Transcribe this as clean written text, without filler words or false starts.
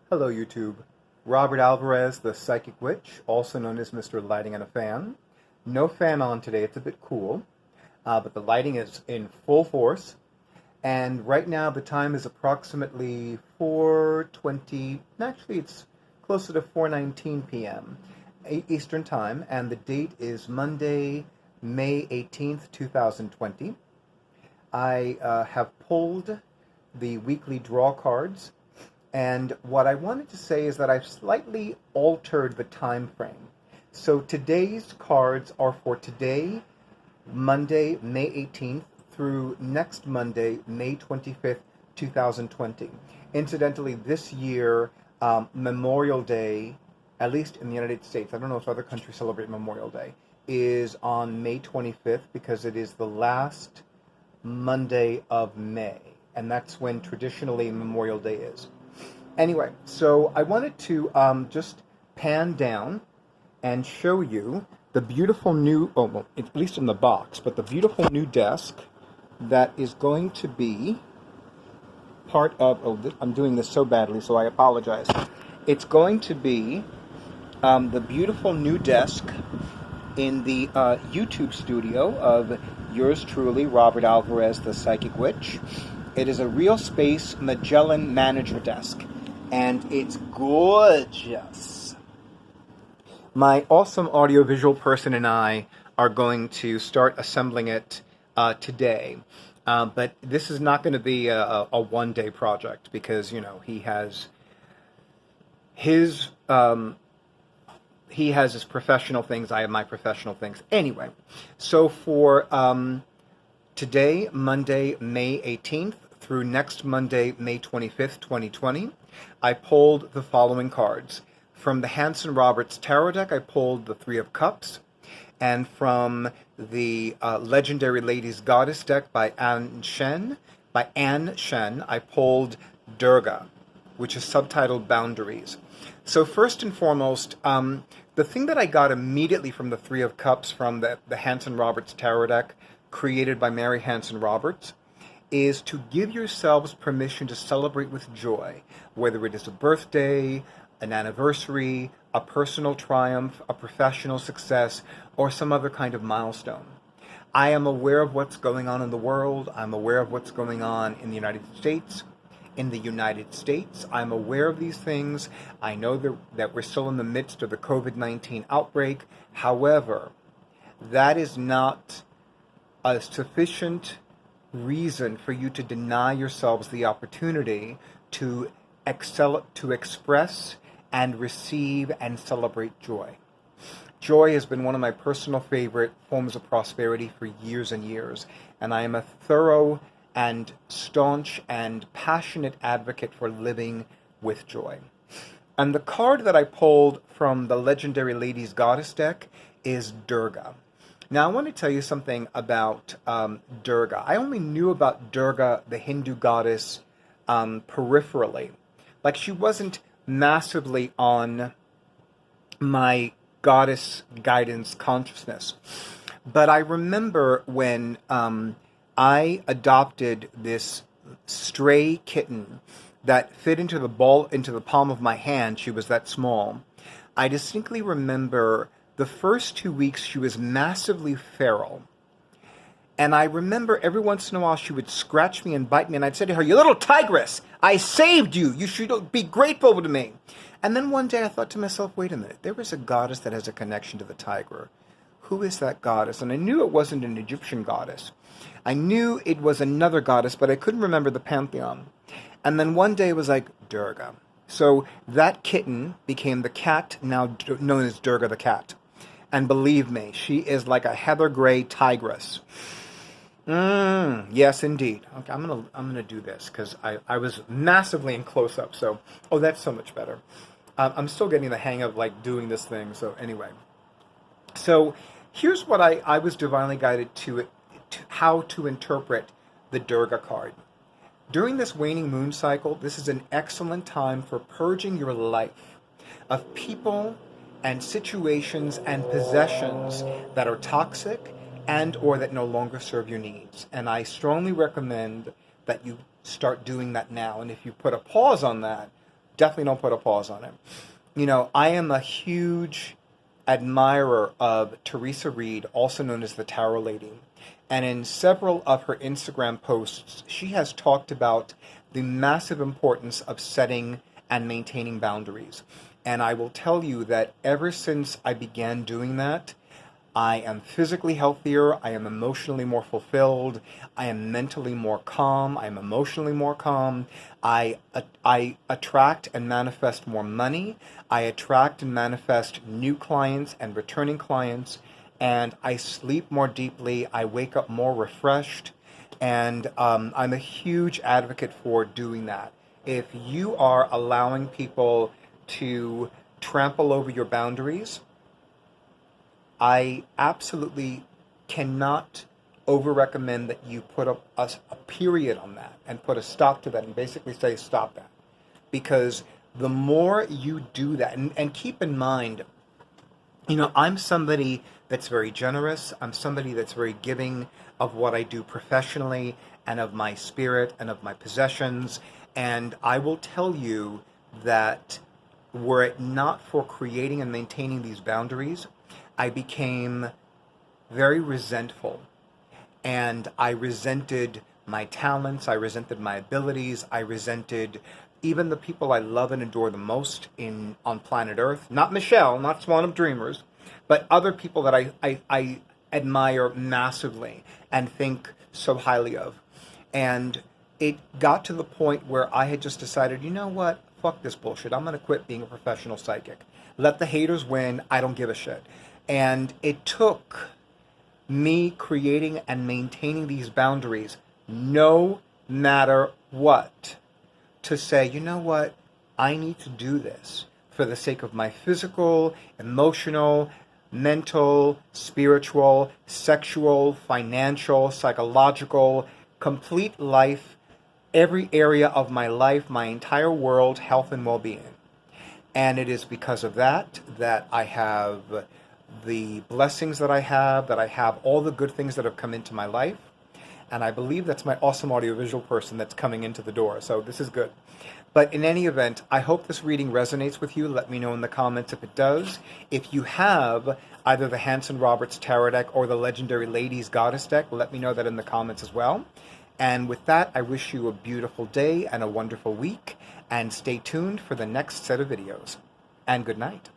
Hello YouTube. Robert Alvarez, the Psychic Witch, also known as Mr. Lighting and a Fan. No fan on today, it's a bit cool, but the lighting is in full force. And right now the time is approximately 4:20, actually it's closer to 4:19 p.m. Eastern Time, and the date is Monday, May 18th, 2020. I have pulled the weekly draw cards. And what I wanted to say is that I've slightly altered the time frame. So today's cards are for today, Monday, May 18th, through next Monday, May 25th, 2020. Incidentally, this year, Memorial Day, at least in the United States, I don't know if other countries celebrate Memorial Day, is on May 25th because it is the last Monday of May. And that's when traditionally Memorial Day is. Anyway, so I wanted to just pan down and show you the beautiful new, well, at least in the box, but the beautiful new desk that is going to be part of, I'm doing this so badly, so I apologize. It's going to be the beautiful new desk in the YouTube studio of yours truly, Robert Alvarez, the Psychic Witch. It is a Real Space Magellan Manager desk. And it's gorgeous. My awesome audiovisual person and I are going to start assembling it today. But this is not going to be a one-day project because, you know, he has his professional things. I have my professional things. Anyway, so for today, Monday, May 18th, through next Monday, May 25th, 2020, I pulled the following cards. From the Hanson-Roberts Tarot Deck, I pulled the Three of Cups. And from the Legendary Ladies Goddess Deck by Ann Shen, I pulled Durga, which is subtitled Boundaries. So first and foremost, the thing that I got immediately from the Three of Cups from the Hanson-Roberts Tarot Deck, created by Mary Hanson-Roberts, is to give yourselves permission to celebrate with joy, whether it is a birthday, an anniversary, a personal triumph, a professional success, or some other kind of milestone. I am aware of what's going on in the world. I'm aware of what's going on in the United States. I'm aware of these things. I know that we're still in the midst of the COVID-19 outbreak. However, that is not a sufficient reason for you to deny yourselves the opportunity to express and receive and celebrate joy. Joy has been one of my personal favorite forms of prosperity for years and years, and I am a thorough and staunch and passionate advocate for living with joy. And the card that I pulled from the Legendary Ladies Goddess deck is Durga. Now, I want to tell you something about Durga. I only knew about Durga, the Hindu goddess, peripherally. Like, she wasn't massively on my goddess guidance consciousness. But I remember when I adopted this stray kitten that fit into the palm of my hand. She was that small. I distinctly remember the first 2 weeks she was massively feral. And I remember every once in a while she would scratch me and bite me, and I'd say to her, "You little tigress, I saved you. You should be grateful to me." And then one day I thought to myself, wait a minute, there is a goddess that has a connection to the tiger. Who is that goddess? And I knew it wasn't an Egyptian goddess. I knew it was another goddess, but I couldn't remember the pantheon. And then one day it was like, Durga. So that kitten became the cat, now known as Durga the cat. And believe me, she is like a heather gray tigress. Yes, indeed. Okay, I'm gonna do this because I was massively in close up. So, oh, that's so much better. I'm still getting the hang of like doing this thing. So anyway, so here's what I was divinely guided to how to interpret the Durga card. During this waning moon cycle, this is an excellent time for purging your life of people and situations and possessions that are toxic and or that no longer serve your needs. And I strongly recommend that you start doing that now. And if you put a pause on that, definitely don't put a pause on it. You know, I am a huge admirer of Teresa Reed, also known as the Tarot Lady. And in several of her Instagram posts, she has talked about the massive importance of setting and maintaining boundaries. And I will tell you that ever since I began doing that, I am physically healthier, I am emotionally more fulfilled, I am mentally more calm, I am emotionally more calm, I attract and manifest more money, I attract and manifest new clients and returning clients, and I sleep more deeply, I wake up more refreshed, and I'm a huge advocate for doing that. If you are allowing people to trample over your boundaries, I absolutely cannot over recommend that you put a period on that and put a stop to that and basically say stop that. Because the more you do that, and keep in mind, you know, I'm somebody that's very generous. I'm somebody that's very giving of what I do professionally and of my spirit and of my possessions. And I will tell you that were it not for creating and maintaining these boundaries, I became very resentful. And I resented my talents, I resented my abilities, I resented even the people I love and adore the most on planet Earth. Not Michelle, not Swan of Dreamers, but other people that I admire massively and think so highly of. And it got to the point where I had just decided, you know what? Fuck this bullshit. I'm going to quit being a professional psychic. Let the haters win. I don't give a shit. And it took me creating and maintaining these boundaries, no matter what, to say, you know what? I need to do this for the sake of my physical, emotional, mental, spiritual, sexual, financial, psychological, complete life, every area of my life, my entire world, health and well-being. And it is because of that that I have the blessings that I have all the good things that have come into my life. And I believe that's my awesome audiovisual person that's coming into the door. So this is good. But in any event, I hope this reading resonates with you. Let me know in the comments if it does. If you have either the Hanson-Roberts Tarot Deck or the Legendary Ladies Goddess Deck, let me know that in the comments as well. And with that, I wish you a beautiful day and a wonderful week. And stay tuned for the next set of videos. And good night.